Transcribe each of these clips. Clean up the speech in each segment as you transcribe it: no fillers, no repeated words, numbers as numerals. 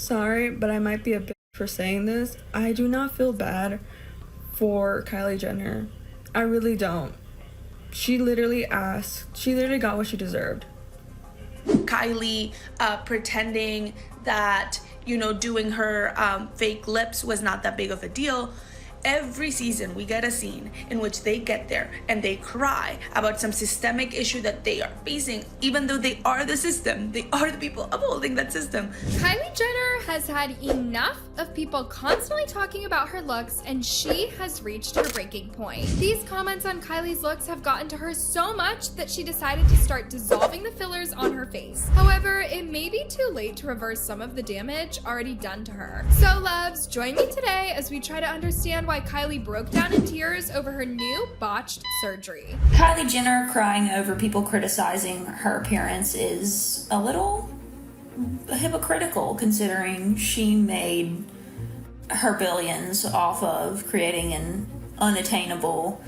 Sorry, but I might be a bitch for saying this. I do not feel bad for Kylie Jenner. I really don't. She literally got what she deserved. Kylie pretending that, doing her fake lips was not that big of a deal. Every season we get a scene in which they get there and they cry about some systemic issue that they are facing, even though they are the system. They are the people upholding that system. Kylie Jenner has had enough of people constantly talking about her looks, and she has reached her breaking point. These comments on Kylie's looks have gotten to her so much that she decided to start dissolving the fillers on her face. However, it may be too late to reverse some of the damage already done to her. So loves, join me today as we try to understand why Kylie broke down in tears over her new botched surgery. Kylie Jenner crying over people criticizing her appearance is a little hypocritical, considering she made her billions off of creating an unattainable,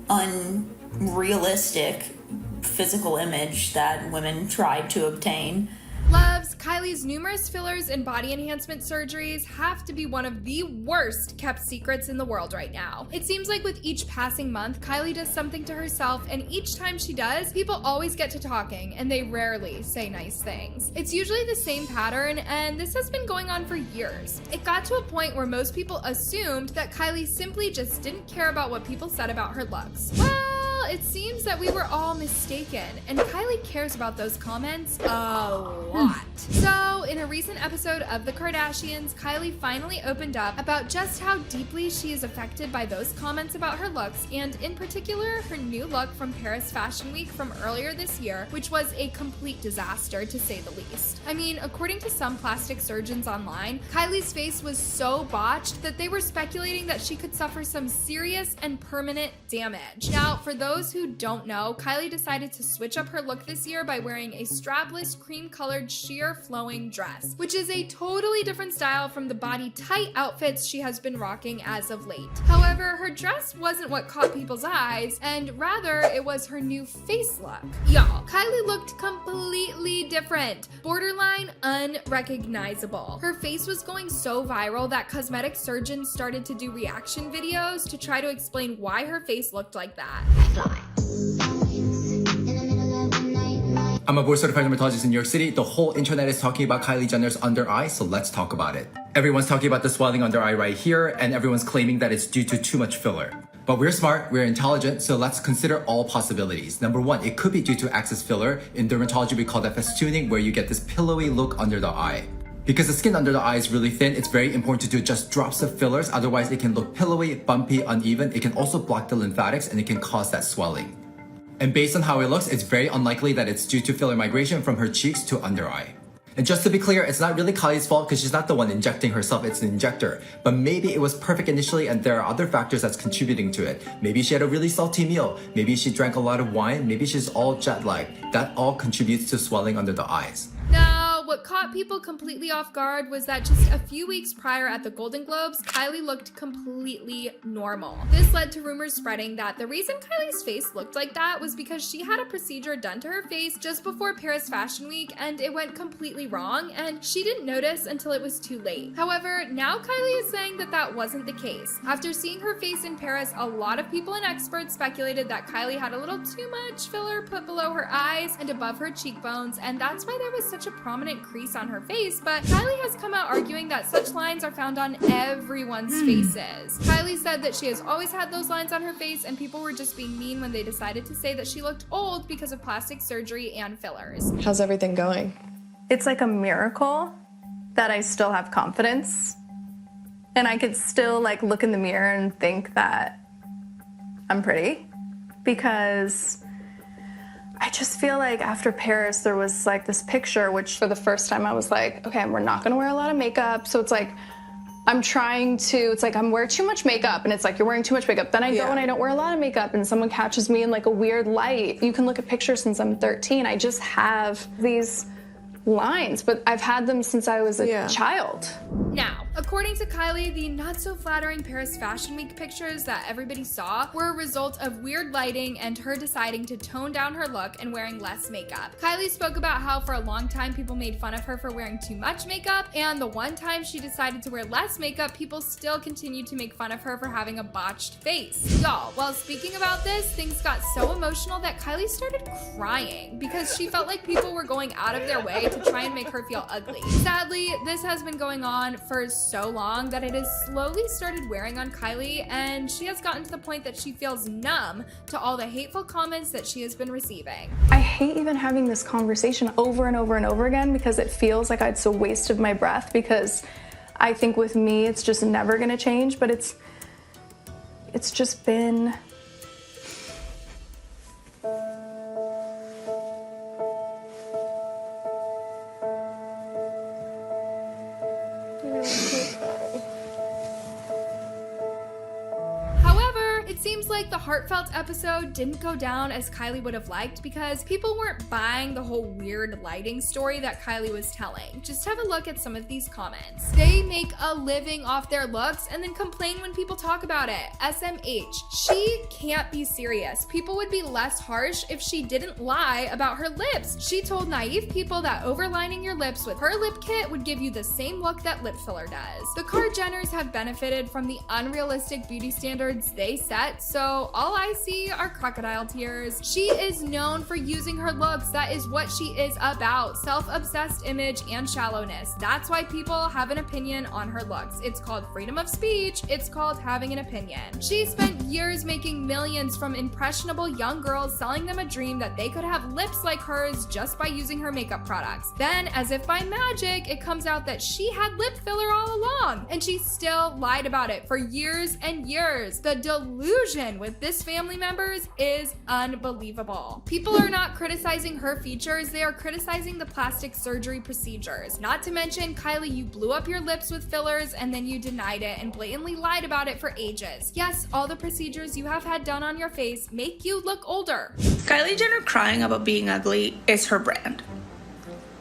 unrealistic physical image that women tried to obtain. Loves, Kylie's numerous fillers and body enhancement surgeries have to be one of the worst kept secrets in the world right now. It seems like with each passing month, Kylie does something to herself, and each time she does, people always get to talking, and they rarely say nice things. It's usually the same pattern, and this has been going on for years. It got to a point where most people assumed that Kylie simply just didn't care about what people said about her looks. Well, it seems that we were all mistaken, and Kylie cares about those comments a lot. So, in a recent episode of The Kardashians, Kylie finally opened up about just how deeply she is affected by those comments about her looks, and in particular, her new look from Paris Fashion Week from earlier this year, which was a complete disaster to say the least. I mean, according to some plastic surgeons online, Kylie's face was so botched that they were speculating that she could suffer some serious and permanent damage. Now, for those who don't know, Kylie decided to switch up her look this year by wearing a strapless cream-colored sheer flowing dress, which is a totally different style from the body-tight outfits she has been rocking as of late. However, her dress wasn't what caught people's eyes, and rather it was her new face look. Y'all, Kylie looked completely different, borderline unrecognizable. Her face was going so viral that cosmetic surgeons started to do reaction videos to try to explain why her face looked like that. I'm a board-certified dermatologist in New York City. The whole internet is talking about Kylie Jenner's under eye, so let's talk about it. Everyone's talking about the swelling under eye right here, and everyone's claiming that it's due to too much filler. But we're smart, we're intelligent, so let's consider all possibilities. Number one, it could be due to excess filler. In dermatology, we call that festooning, where you get this pillowy look under the eye. Because the skin under the eye is really thin, it's very important to do just drops of fillers, otherwise it can look pillowy, bumpy, uneven. It can also block the lymphatics, and it can cause that swelling. And based on how it looks, it's very unlikely that it's due to filler migration from her cheeks to under eye. And just to be clear, it's not really Kylie's fault because she's not the one injecting herself, it's an injector. But maybe it was perfect initially and there are other factors that's contributing to it. Maybe she had a really salty meal, maybe she drank a lot of wine, maybe she's all jet lagged. That all contributes to swelling under the eyes. Now, what caught people completely off guard was that just a few weeks prior at the Golden Globes, Kylie looked completely normal. This led to rumors spreading that the reason Kylie's face looked like that was because she had a procedure done to her face just before Paris Fashion Week and it went completely wrong and she didn't notice until it was too late. However, now Kylie is saying that that wasn't the case. After seeing her face in Paris, a lot of people and experts speculated that Kylie had a little too much filler put below her eyes and above her cheekbones, and that's why there was such a prominent crease on her face, but Kylie has come out arguing that such lines are found on everyone's faces. Kylie said that she has always had those lines on her face and people were just being mean when they decided to say that she looked old because of plastic surgery and fillers. How's everything going? It's like a miracle that I still have confidence and I could still like look in the mirror and think that I'm pretty, because I just feel like after Paris, there was like this picture, which for the first time I was like, okay, we're not gonna wear a lot of makeup. So it's like, I'm wearing too much makeup and it's like, you're wearing too much makeup. Then I go and I don't wear a lot of makeup and someone catches me in like a weird light. You can look at pictures since I'm 13. I just have these lines, but I've had them since I was a child. Now, according to Kylie, the not-so-flattering Paris Fashion Week pictures that everybody saw were a result of weird lighting and her deciding to tone down her look and wearing less makeup. Kylie spoke about how for a long time people made fun of her for wearing too much makeup, and the one time she decided to wear less makeup, people still continued to make fun of her for having a botched face. Y'all, while speaking about this, things got so emotional that Kylie started crying because she felt like people were going out of their way to try and make her feel ugly. Sadly, this has been going on for so long that it has slowly started wearing on Kylie, and she has gotten to the point that she feels numb to all the hateful comments that she has been receiving. I hate even having this conversation over and over and over again because it feels like it's a waste of my breath, because I think with me it's just never gonna change, but it's just been seems like the heartfelt episode didn't go down as Kylie would have liked because people weren't buying the whole weird lighting story that Kylie was telling. Just have a look at some of these comments. They make a living off their looks and then complain when people talk about it. SMH, she can't be serious. People would be less harsh if she didn't lie about her lips. She told naive people that overlining your lips with her lip kit would give you the same look that lip filler does. The Kar Jenners have benefited from the unrealistic beauty standards they set, so all I see are crocodile tears. She is known for using her looks. That is what she is about. Self-obsessed image and shallowness. That's why people have an opinion on her looks. It's called freedom of speech. It's called having an opinion. She spent years making millions from impressionable young girls, selling them a dream that they could have lips like hers just by using her makeup products. Then, as if by magic, it comes out that she had lip filler all along, and she still lied about it for years and years. The delusion with this family members is unbelievable. People are not criticizing her features, they are criticizing the plastic surgery procedures. Not to mention, Kylie, you blew up your lips with fillers and then you denied it and blatantly lied about it for ages. Yes, all the procedures you have had done on your face make you look older. Kylie Jenner crying about being ugly is her brand.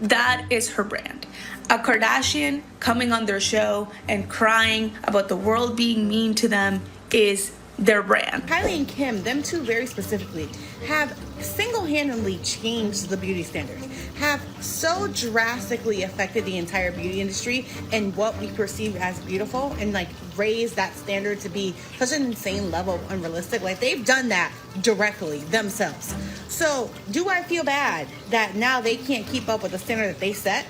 That is her brand. A Kardashian coming on their show and crying about the world being mean to them is their brand. Kylie and Kim, them two very specifically, have single-handedly changed the beauty standards, have so drastically affected the entire beauty industry and what we perceive as beautiful, and like raised that standard to be such an insane level of unrealistic. Like, they've done that directly themselves. So do I feel bad that now they can't keep up with the standard that they set?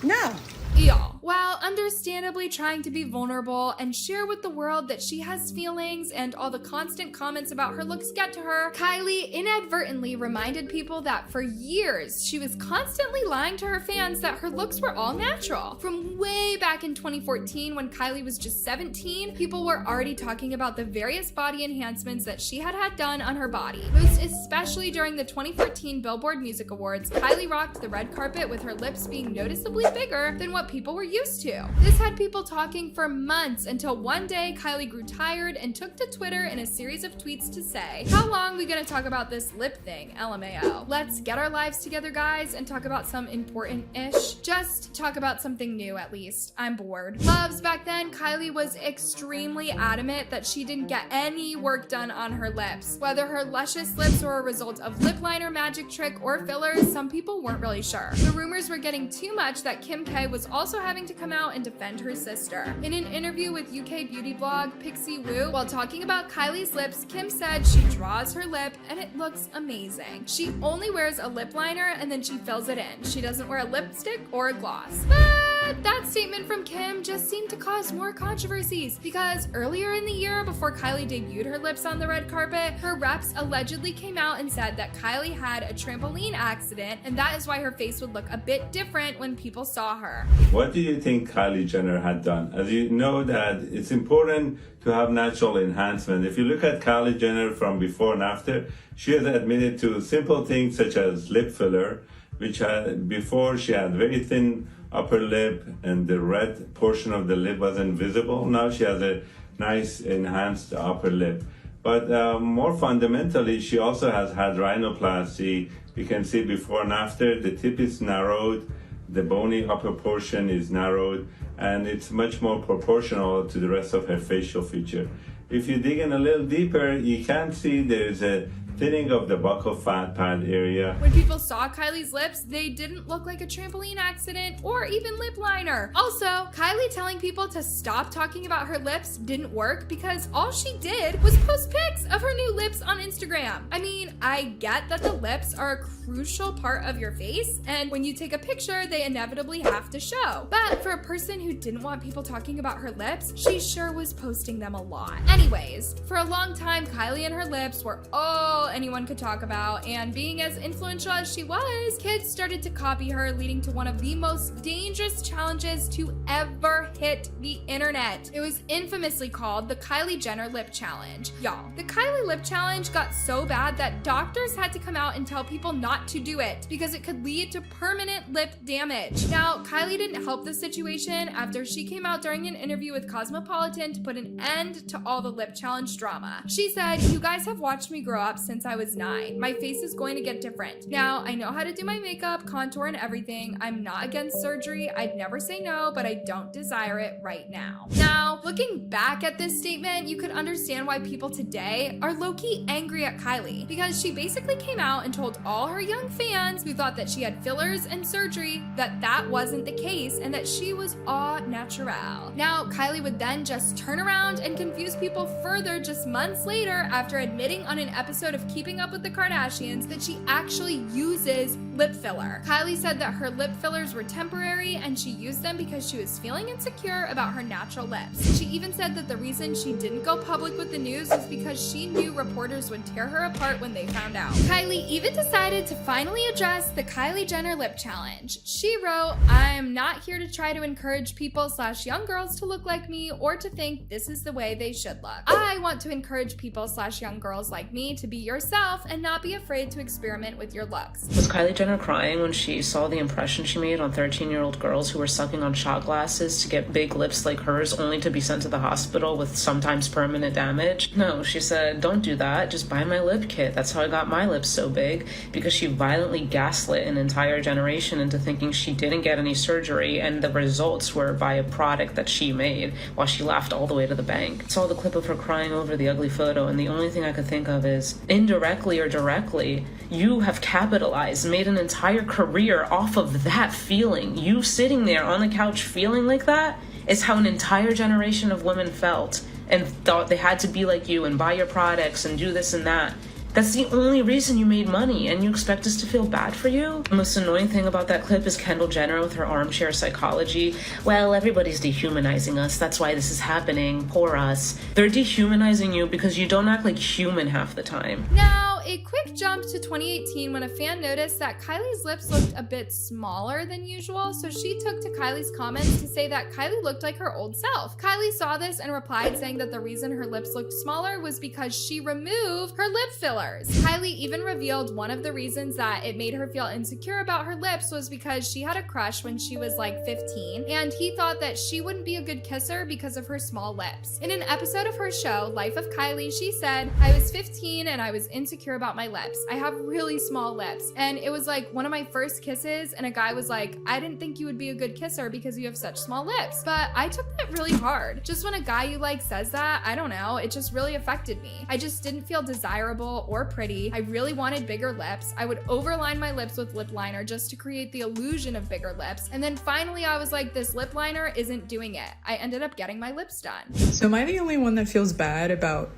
No. Y'all, while understandably trying to be vulnerable and share with the world that she has feelings and all the constant comments about her looks get to her, Kylie inadvertently reminded people that for years she was constantly lying to her fans that her looks were all natural. From way back in 2014 when Kylie was just 17, people were already talking about the various body enhancements that she had had done on her body. Most especially during the 2014 Billboard Music Awards, Kylie rocked the red carpet with her lips being noticeably bigger than what people were used to. This had people talking for months until one day Kylie grew tired and took to Twitter in a series of tweets to say, "How long we gonna talk about this lip thing, LMAO? Let's get our lives together, guys, and talk about some important-ish. Just talk about something new, at least. I'm bored." Luvs, back then, Kylie was extremely adamant that she didn't get any work done on her lips. Whether her luscious lips were a result of lip liner magic trick or fillers, some people weren't really sure. The rumors were getting too much that Kim K was also having to come out and defend her sister. In an interview with UK beauty blog Pixie Woo, while talking about Kylie's lips, Kim said she draws her lip and it looks amazing. She only wears a lip liner and then she fills it in. She doesn't wear a lipstick or a gloss. But that statement from Kim just seemed to cause more controversies because earlier in the year, before Kylie debuted her lips on the red carpet, her reps allegedly came out and said that Kylie had a trampoline accident and that is why her face would look a bit different when people saw her. What do you think Kylie Jenner had done? As you know that it's important to have natural enhancement. If you look at Kylie Jenner from before and after, she has admitted to simple things such as lip filler, which before she had very thin upper lip and the red portion of the lip wasn't visible. Now she has a nice enhanced upper lip. But more fundamentally, she also has had rhinoplasty. You can see before and after, the tip is narrowed. the bony upper portion is narrowed, and it's much more proportional to the rest of her facial feature. If you dig in a little deeper, you can see there's a thinning of the buccal fat pad area. When people saw Kylie's lips, they didn't look like a trampoline accident or even lip liner. Also, Kylie telling people to stop talking about her lips didn't work because all she did was post pics of her new lips on Instagram. I mean, I get that the lips are a crucial part of your face, and when you take a picture, they inevitably have to show. But for a person who didn't want people talking about her lips, she sure was posting them a lot. Anyways, for a long time, Kylie and her lips were all anyone could talk about, and being as influential as she was, kids started to copy her, leading to one of the most dangerous challenges to ever hit the internet. It was infamously called the Kylie Jenner Lip Challenge. Y'all, the Kylie Lip Challenge got so bad that doctors had to come out and tell people not to do it because it could lead to permanent lip damage. Now, Kylie didn't help the situation after she came out during an interview with Cosmopolitan to put an end to all the lip challenge drama. She said, "You guys have watched me grow up since I was 9. My face is going to get different. Now, I know how to do my makeup, contour, and everything. I'm not against surgery. I'd never say no, but I don't desire it right now." Now, looking back at this statement, you could understand why people today are low-key angry at Kylie, because she basically came out and told all her young fans who thought that she had fillers and surgery that that wasn't the case and that she was au naturel. Now, Kylie would then just turn around and confuse people further just months later after admitting on an episode of Keeping Up with the Kardashians that she actually uses lip filler. Kylie said that her lip fillers were temporary and she used them because she was feeling insecure about her natural lips. She even said that the reason she didn't go public with the news was because she knew reporters would tear her apart when they found out. Kylie even decided to finally address the Kylie Jenner Lip Challenge. She wrote, "I'm not here to try to encourage people / young girls to look like me or to think this is the way they should look. I want to encourage people / young girls like me to be yourself and not be afraid to experiment with your looks." Was Kylie Jenner crying when she saw the impression she made on 13-year-old girls who were sucking on shot glasses to get big lips like hers only to be sent to the hospital with sometimes permanent damage? No, she said, "Don't do that, just buy my lip kit. That's how I got my lips so big," because she violently gaslit an entire generation into thinking she didn't get any surgery and the results were by a product that she made, while she laughed all the way to the bank. I saw the clip of her crying over the ugly photo, and the only thing I could think of is, indirectly or directly, you have capitalized, made an entire career off of that feeling. You sitting there on the couch feeling like that is how an entire generation of women felt and thought they had to be like you and buy your products and do this and that. That's the only reason you made money, and you expect us to feel bad for you? The most annoying thing about that clip is Kendall Jenner with her armchair psychology. Well, everybody's dehumanizing us. That's why this is happening. Poor us. They're dehumanizing you because you don't act like human half the time. Now, a quick jump to 2018 when a fan noticed that Kylie's lips looked a bit smaller than usual, so she took to Kylie's comments to say that Kylie looked like her old self. Kylie saw this and replied saying that the reason her lips looked smaller was because she removed her lip filler. Kylie even revealed one of the reasons that it made her feel insecure about her lips was because she had a crush when she was like 15, and he thought that she wouldn't be a good kisser because of her small lips. In an episode of her show, Life of Kylie, she said, "I was 15 and I was insecure about my lips. I have really small lips, and it was like one of my first kisses, and a guy was like, I didn't think you would be a good kisser because you have such small lips." But I took that really hard. Just when a guy you like says that, I don't know, it just really affected me. I just didn't feel desirable or pretty. I really wanted bigger lips. I would overline my lips with lip liner just to create the illusion of bigger lips. And then finally I was like, this lip liner isn't doing it. I ended up getting my lips done. So am I the only one that feels bad about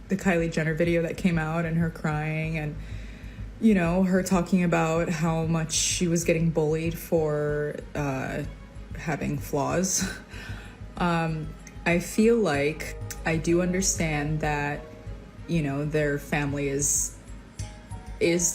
the Kylie Jenner video that came out and her crying and, you know, her talking about how much she was getting bullied for having flaws? I feel like I do understand that, you know, their family is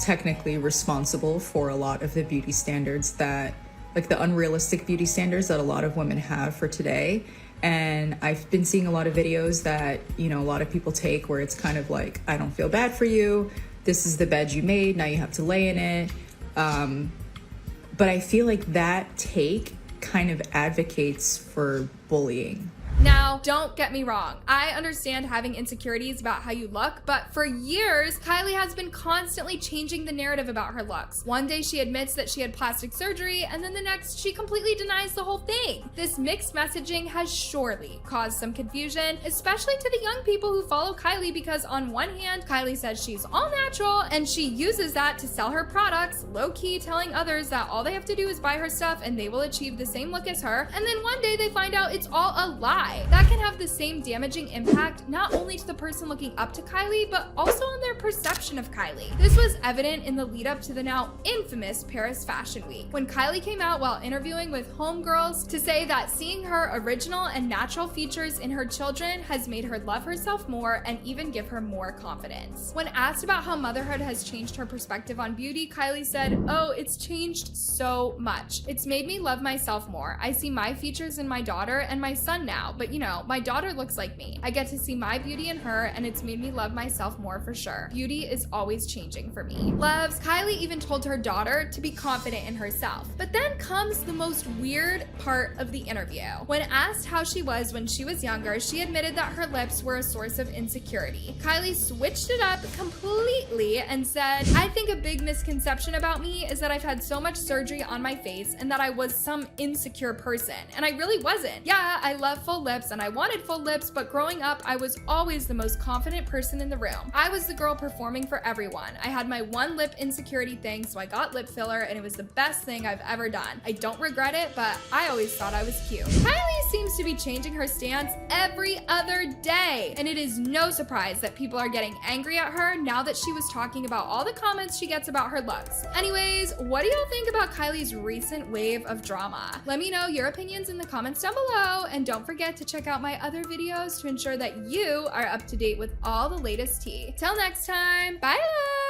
technically responsible for a lot of the beauty standards that, like the unrealistic beauty standards that a lot of women have for today. And I've been seeing a lot of videos that, you know, a lot of people take where it's kind of like, I don't feel bad for you. This is the bed you made. Now you have to lay in it. But I feel like that take kind of advocates for bullying. Now, don't get me wrong. I understand having insecurities about how you look, but for years, Kylie has been constantly changing the narrative about her looks. One day she admits that she had plastic surgery, and then the next she completely denies the whole thing. This mixed messaging has surely caused some confusion, especially to the young people who follow Kylie, because on one hand, Kylie says she's all natural and she uses that to sell her products, low-key telling others that all they have to do is buy her stuff and they will achieve the same look as her, and then one day they find out it's all a lie. That can have the same damaging impact not only to the person looking up to Kylie, but also on their perception of Kylie. This was evident in the lead up to the now infamous Paris Fashion Week, when Kylie came out while interviewing with Homegirls to say that seeing her original and natural features in her children has made her love herself more and even give her more confidence. When asked about how motherhood has changed her perspective on beauty, Kylie said, "Oh, it's changed so much. It's made me love myself more. I see my features in my daughter and my son now, but you know, my daughter looks like me. I get to see my beauty in her, and it's made me love myself more for sure. Beauty is always changing for me." Luvs, Kylie even told her daughter to be confident in herself. But then comes the most weird part of the interview. When asked how she was when she was younger, she admitted that her lips were a source of insecurity. Kylie switched it up completely and said, "I think a big misconception about me is that I've had so much surgery on my face and that I was some insecure person, and I really wasn't. Yeah, I love full lips and I wanted full lips, but growing up, I was always the most confident person in the room. I was the girl performing for everyone. I had my one lip insecurity thing, so I got lip filler, and it was the best thing I've ever done. I don't regret it, but I always thought I was cute." Kylie seems to be changing her stance every other day, and it is no surprise that people are getting angry at her now that she was talking about all the comments she gets about her looks. Anyways, what do y'all think about Kylie's recent wave of drama? Let me know your opinions in the comments down below, and don't forget to check out my other videos to ensure that you are up to date with all the latest tea. Till next time, bye love!